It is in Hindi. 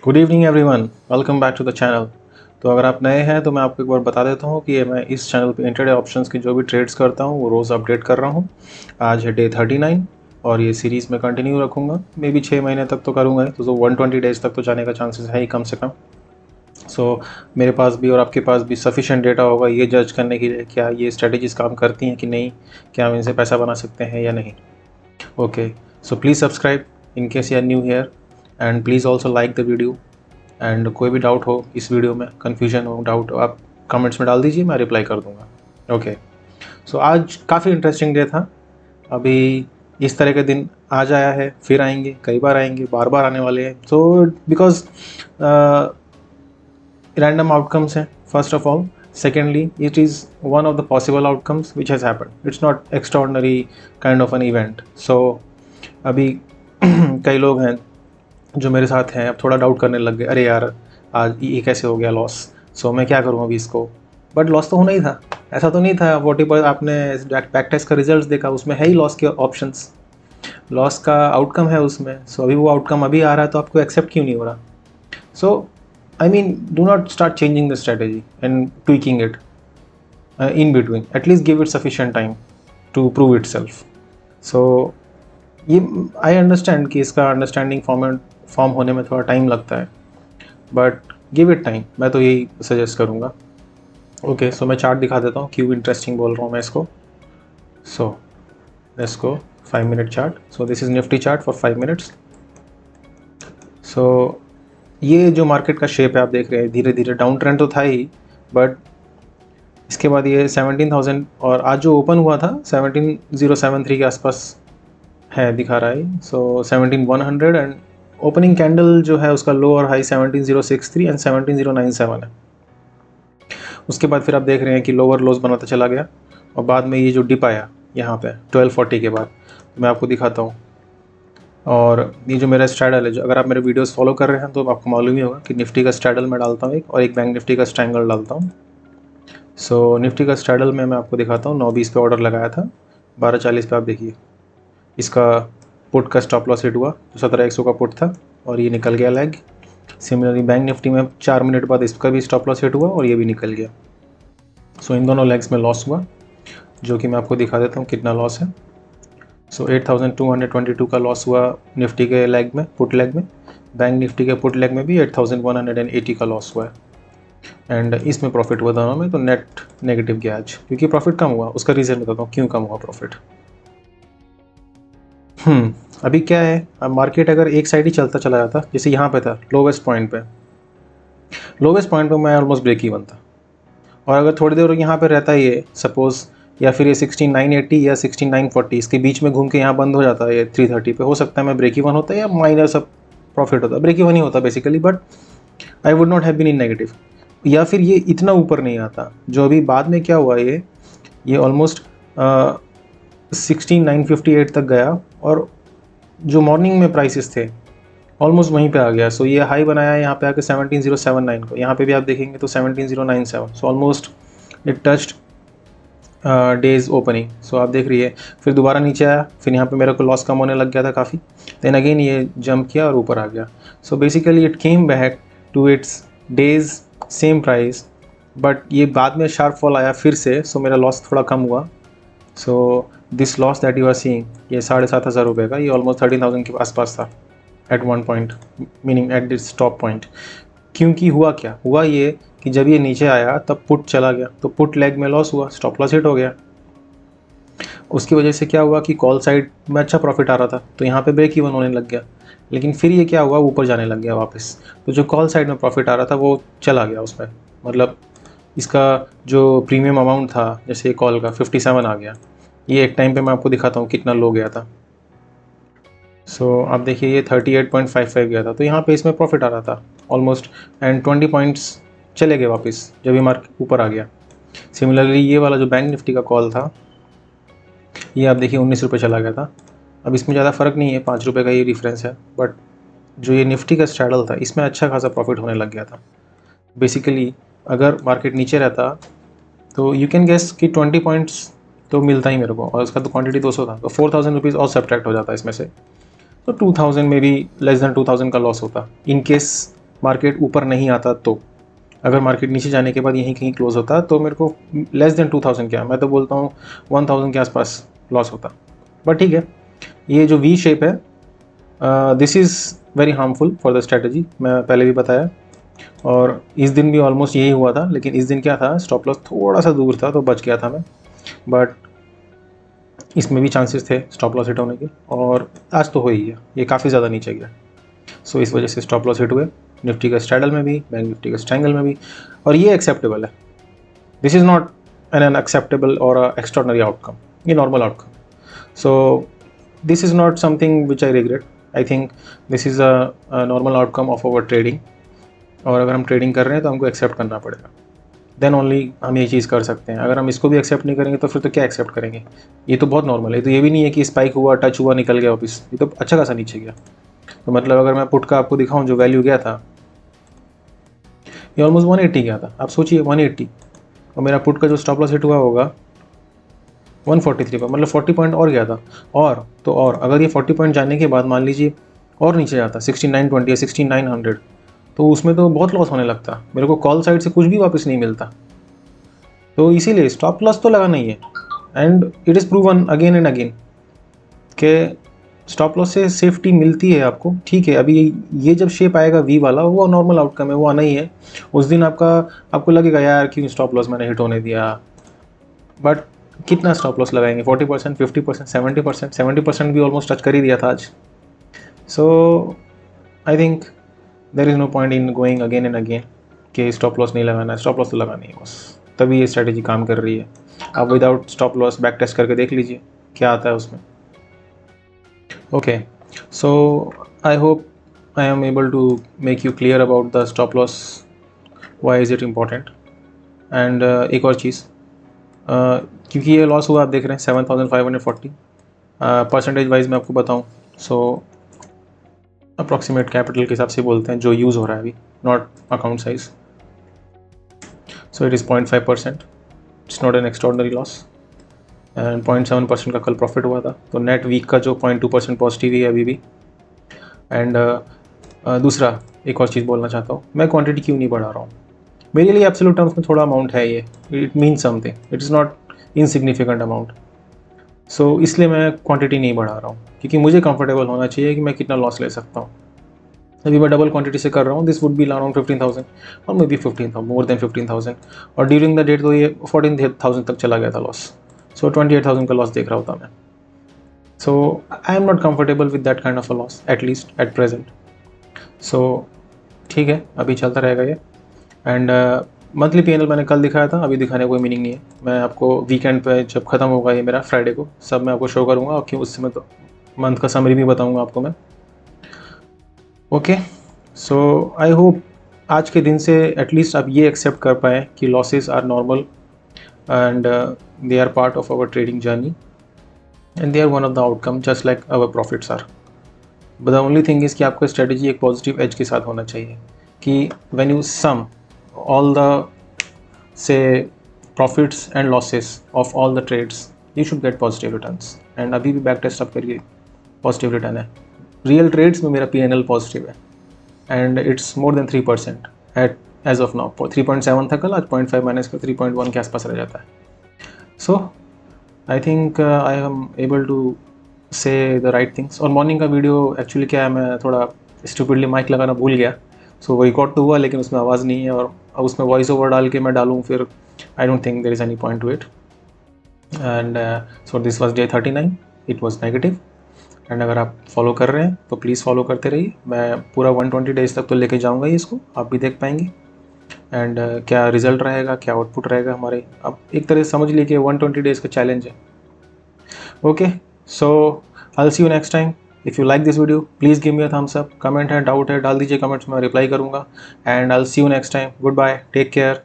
Good evening everyone, welcome back to the channel. तो अगर आप नए हैं तो मैं आपको एक बार बता देता हूँ कि मैं इस चैनल पे इंट्राडे ऑप्शंस की जो भी ट्रेड्स करता हूँ वो रोज़ अपडेट कर रहा हूँ। आज है डे 39 और ये सीरीज़ में कंटिन्यू रखूँगा। मे बी 6 महीने तक तो करूँगा ही, तो 120 डेज़ तक तो जाने का चांसेस है ही कम से कम। सो मेरे पास भी और आपके पास भी सफिशेंट डेटा होगा ये जज करने के लिए क्या ये स्ट्रेटजीज़ काम करती हैं कि नहीं, क्या हम इनसे पैसा बना सकते हैं या नहीं। Okay, so please subscribe in case you are new here and please also like the video. And कोई भी डाउट हो इस वीडियो में, कन्फ्यूजन हो, डाउट हो, आप कमेंट्स में डाल दीजिए, मैं रिप्लाई कर दूंगा। ओके, सो आज काफ़ी इंटरेस्टिंग डे था। अभी इस तरह के दिन आज आया है, फिर आएंगे, कई बार आएंगे, बार बार आने वाले हैं। सो बिकॉज रैंडम आउटकम्स हैं first of all, secondly it is one of the possible outcomes which has happened, it's not extraordinary kind of an event. So अभी कई लोग हैं जो मेरे साथ हैं, अब थोड़ा डाउट करने लग गए, अरे यार आज ये कैसे हो गया लॉस, सो मैं क्या करूँ अभी इसको। बट लॉस तो होना ही था, ऐसा तो नहीं था। वॉट आपने बैक टेस्ट का रिजल्ट देखा, उसमें है ही लॉस के ऑप्शंस, लॉस का आउटकम है उसमें। सो अभी वो आउटकम अभी आ रहा है तो आपको एक्सेप्ट क्यों नहीं हो रहा। So I mean do not start changing the strategy and tweaking it in between, at least give it sufficient time to prove itself. So ये आई अंडरस्टैंड कि इसका अंडरस्टैंडिंग फॉर्म होने में थोड़ा टाइम लगता है, बट गिव इट टाइम, मैं तो यही सजेस्ट करूँगा। ओके, सो मैं चार्ट दिखा देता हूँ, क्यों इंटरेस्टिंग बोल रहा हूँ मैं इसको। So let's go 5 minute chart. So this is Nifty chart for 5 minutes. So ये जो मार्केट का शेप है आप देख रहे हैं, धीरे धीरे डाउन ट्रेंड तो था ही, बट इसके बाद ये 17,000 और आज जो ओपन हुआ था 17,073 के आसपास है, दिखा रहा है। सो 17,100 एंड ओपनिंग कैंडल जो है उसका लो और हाई 17,063 एंड 17,097 है। उसके बाद फिर आप देख रहे हैं कि लोअर लोज बनाता चला गया और बाद में ये जो डिप आया यहाँ पे 1240 के बाद, तो मैं आपको दिखाता हूँ। और ये जो मेरा स्ट्रैडल है, जो अगर आप मेरे वीडियोस फॉलो कर रहे हैं तो आपको मालूम ही होगा कि निफ्टी का स्ट्रैडल मैं डालता हूँ एक, और एक बैंक निफ्टी का स्ट्रैंगल डालता हूँ। सो निफ्टी का स्ट्रैडल में मैं आपको दिखाता हूँ, 9:20 पे ऑर्डर लगाया था, 12:40 पे आप देखिए इसका पुट का स्टॉप लॉस हिट हुआ, जो 17,100 का पुट था और ये निकल गया लेग। सिमिलरली बैंक निफ्टी में 4 मिनट बाद इसका भी स्टॉप लॉस हिट हुआ और ये भी निकल गया। सो इन दोनों लेग्स में लॉस हुआ, जो कि मैं आपको दिखा देता हूँ कितना लॉस है। सो 8,222 का लॉस हुआ निफ्टी के लेग में, पुट लेग में। बैंक निफ्टी के पुट लेग में भी 8,180 का लॉस हुआ है एंड इसमें प्रॉफिट हुआ दोनों में। तो नेट नेगेटिव गया आज, क्योंकि प्रॉफिट कम हुआ। उसका रीज़न बताता हूँ क्यों कम हुआ प्रॉफिट। अभी क्या है, अब मार्केट अगर एक साइड ही चलता चला जाता, जैसे यहाँ पे था लोवेस्ट पॉइंट पे मैं ऑलमोस्ट ब्रेक इवन था, और अगर थोड़ी देर यहाँ पे रहता है ये सपोज, या फिर ये 16,980 या 16,940 इसके बीच में घूम के यहाँ बंद हो जाता है ये 330 पे, हो सकता है मैं ब्रेक इवन होता या माइनर सब प्रॉफिट होता, ब्रेक इवन ही होता basically, but I would not have been in negative. या फिर ये इतना ऊपर नहीं आता जो अभी बाद में क्या हुआ, ये ऑलमोस्ट 16,958 तक गया और जो मॉर्निंग में प्राइसेस थे ऑलमोस्ट वहीं पे आ गया। सो ये हाई बनाया है यहाँ पे आके 17,079 को, यहाँ पे भी आप देखेंगे तो 17,097। So almost it touched day's opening. So आप देख रही है, फिर दोबारा नीचे आया, फिर यहाँ पे मेरे को लॉस कम होने लग गया था काफ़ी, देन अगेन ये जंप किया और ऊपर आ गया। So basically it came back to its days same price, but ये बाद में शार्प फॉल आया फिर से। सो मेरा लॉस थोड़ा कम हुआ। So this loss that you are seeing, ये 7,500 रुपये का, ये ऑलमोस्ट 13,000 के आसपास था at one point, meaning at this top point. क्योंकि हुआ क्या हुआ, ये कि जब ये नीचे आया तब पुट चला गया, तो पुट लेग में लॉस हुआ, स्टॉप लॉस हिट हो गया। उसकी वजह से क्या हुआ कि कॉल साइड में अच्छा प्रॉफिट आ रहा था, तो यहाँ पे ब्रेक इवन होने लग गया। लेकिन फिर ये क्या हुआ, ऊपर जाने लग गया वापस, तो जो कॉल साइड में प्रॉफिट आ रहा था वो चला गया उसमें, मतलब इसका जो प्रीमियम अमाउंट था, जैसे कॉल का 57 आ गया। ये एक टाइम पे मैं आपको दिखाता हूँ कितना लो गया था। सो आप देखिए ये 38.55 गया था, तो यहाँ पे इसमें प्रॉफिट आ रहा था ऑलमोस्ट, एंड 20 पॉइंट्स चले गए वापस जब ये मार्केट ऊपर आ गया। सिमिलरली ये वाला जो बैंक निफ्टी का कॉल था, ये आप देखिए 19 रुपये चला गया था। अब इसमें ज़्यादा फ़र्क नहीं है, 5 रुपये का ये डिफरेंस है, बट जो ये निफ्टी का स्ट्रैडल था इसमें अच्छा खासा प्रॉफिट होने लग गया था। बेसिकली अगर मार्केट नीचे रहता तो यू कैन गेस कि 20 पॉइंट्स तो मिलता ही मेरे को, और उसका तो क्वांटिटी 200 था, तो 4,000 रुपीज़ और सब्ट्रैक्ट हो जाता है इसमें से, तो 2,000 में भी लेस देन 2,000 का लॉस होता इन केस मार्केट ऊपर नहीं आता तो, अगर मार्केट नीचे जाने के बाद यहीं कहीं क्लोज होता तो मेरे को लेस देन 2000 क्या, मैं तो बोलता हूँ 1000 के आसपास लॉस होता। बट ठीक है, ये जो वी शेप है, this is very harmful for the strategy, मैं पहले भी बताया। और इस दिन भी ऑलमोस्ट यही हुआ था, लेकिन इस दिन क्या था, स्टॉप लॉस थोड़ा सा दूर था तो बच गया था मैं, बट इसमें भी चांसेस थे स्टॉप लॉस हिट होने के, और आज तो हो ही है, ये काफ़ी ज़्यादा नीचे गया। सो इस वजह से स्टॉप लॉस हिट हुए, निफ्टी का स्ट्रैडल में भी, बैंक निफ्टी का स्ट्रैंगल में भी, और ये एक्सेप्टेबल है। This is not an unacceptable और एक्स्ट्रॉर्डनरी आउटकम, ये normal outcome. So this is not something which I regret, I think this is a normal outcome of our trading. और अगर हम ट्रेडिंग कर रहे हैं तो हमको एक्सेप्ट करना पड़ेगा, देन ओनली हम ये चीज़ कर सकते हैं। अगर हम इसको भी एक्सेप्ट नहीं करेंगे तो फिर तो क्या एक्सेप्ट करेंगे, ये तो बहुत नॉर्मल है। तो ये भी नहीं है कि स्पाइक हुआ, टच हुआ, निकल गया वापस, ये तो अच्छा खासा नीचे गया। तो मतलब अगर मैं पुट का आपको दिखाऊं जो वैल्यू गया था, ये ऑलमोस्ट 180 गया था। आप सोचिए 180, और मेरा पुट का जो स्टॉप लॉस हिट हुआ होगा 143 पर, मतलब 40 पॉइंट और गया था। और तो और अगर ये 40 पॉइंट जाने के बाद मान लीजिए और नीचे जाता 6920 या 6900, तो उसमें तो बहुत लॉस होने लगता, मेरे को कॉल साइड से कुछ भी वापस नहीं मिलता। तो इसीलिए स्टॉप लॉस तो लगाना ही है, and it is proven again and again कि स्टॉप लॉस से सेफ्टी मिलती है आपको। ठीक है, अभी ये जब शेप आएगा वी वाला, वो नॉर्मल आउटकम है, वो आना ही है। उस दिन आपको लगेगा यार क्यों स्टॉप लॉस मैंने हिट होने दिया, बट कितना स्टॉप लॉस लगाएंगे, 40%, 50%, 70%, 70% भी ऑलमोस्ट टच कर ही दिया था आज। So I think there is no point in going again and again कि स्टॉप लॉस नहीं लगाना है, स्टॉप लॉस तो लगानी है बस, तभी ये स्ट्रैटेजी काम कर रही है। आप without stop loss back test करके देख लीजिए क्या आता है उसमें। Okay, so I hope I am able to make you clear about the stop loss, why is it important, and एक और चीज़, क्योंकि ये लॉस हुआ आप देख रहे हैं 7540, परसेंटेज वाइज मैं आपको बताऊं, सो अप्रॉक्सीमेट कैपिटल के हिसाब से बोलते हैं जो यूज़ हो रहा है अभी, not account size. So it is 0.5%, it's not an extraordinary loss, and 0.7% का कल प्रॉफिट हुआ था। तो नेट वीक का जो 0.2% पॉजिटिव ही है अभी भी। एंड दूसरा एक और चीज़ बोलना चाहता हूँ, मैं क्वांटिटी क्यों नहीं बढ़ा रहा हूँ। मेरे लिए एब्सोल्यूट टर्म्स में थोड़ा अमाउंट है ये, it means something, it is not insignificant amount. So इसलिए मैं क्वांटिटी नहीं बढ़ा रहा हूँ, क्योंकि मुझे कंफर्टेबल होना चाहिए कि मैं कितना लॉस ले सकता हूँ। अभी मैं डबल क्वांटिटी से कर रहा हूँ, दिस वुड बी अराउंड 15,000 और मे बी 15,000, मोर देन 15,000, और ड्यूरिंग द डेट तो ये 14,000 तक चला गया था लॉस। सो 28,000 का लॉस देख रहा होता मैं। So I am not comfortable with that kind of a loss, at least at present. So ठीक है, अभी चलता रहेगा ये। एंड मंथली पीएनएल मैंने कल दिखाया था, अभी दिखाने का कोई मीनिंग नहीं है। मैं आपको वीकेंड पे जब ख़त्म होगा ये मेरा, फ्राइडे को सब मैं आपको शो करूँगा, और क्यों उससे मैं तो मंथ का समरी भी बताऊँगा आपको मैं। ओके, सो आई होप आज के दिन से एटलीस्ट आप ये एक्सेप्ट कर पाएँ कि losses are normal, and they are part of our trading journey, and they are one of the outcome just like our profits are. But the only thing is कि आपका स्ट्रेटजी एक पॉजिटिव एज के साथ होना चाहिए, कि when you some all the say profits and losses of all the trades, you should get positive returns, and अभी भी बैक टेस्ट आप करिए, पॉजिटिव रिटर्न है। रियल ट्रेड्स में मेरा PNL पॉजिटिव है, and it's more than 3% at as of now. 3.7 था कल, आज 0.5 माइनस कर 3.1 के आसपास रह जाता है। So I think I am able to say the right things. और मॉर्निंग का वीडियो एक्चुअली क्या है, मैं थोड़ा स्टूपिडली माइक लगाना भूल गया, सो वो रिकॉर्ड तो हुआ लेकिन उसमें आवाज़ नहीं है, और अब उसमें वॉइस ओवर डाल के मैं डालूँ फिर, I don't think there is any point to it. And so this was day 39, it was negative. And अगर आप फॉलो कर रहे हैं तो प्लीज़ फॉलो करते रहिए, मैं पूरा 120 डेज तक तो लेके जाऊँगा ही इसको, आप भी देख पाएंगे। एंड क्या रिजल्ट रहेगा, क्या आउटपुट रहेगा हमारे, अब एक तरह से समझ लीजिए कि 120 डेज़ का चैलेंज है। Okay, so I will see you next time. If you like this video please give me a thumbs up. Comment है, डाउट है, डाल दीजिए कमेंट्स में, रिप्लाई करूँगा। And I will see you next time. Goodbye, take care.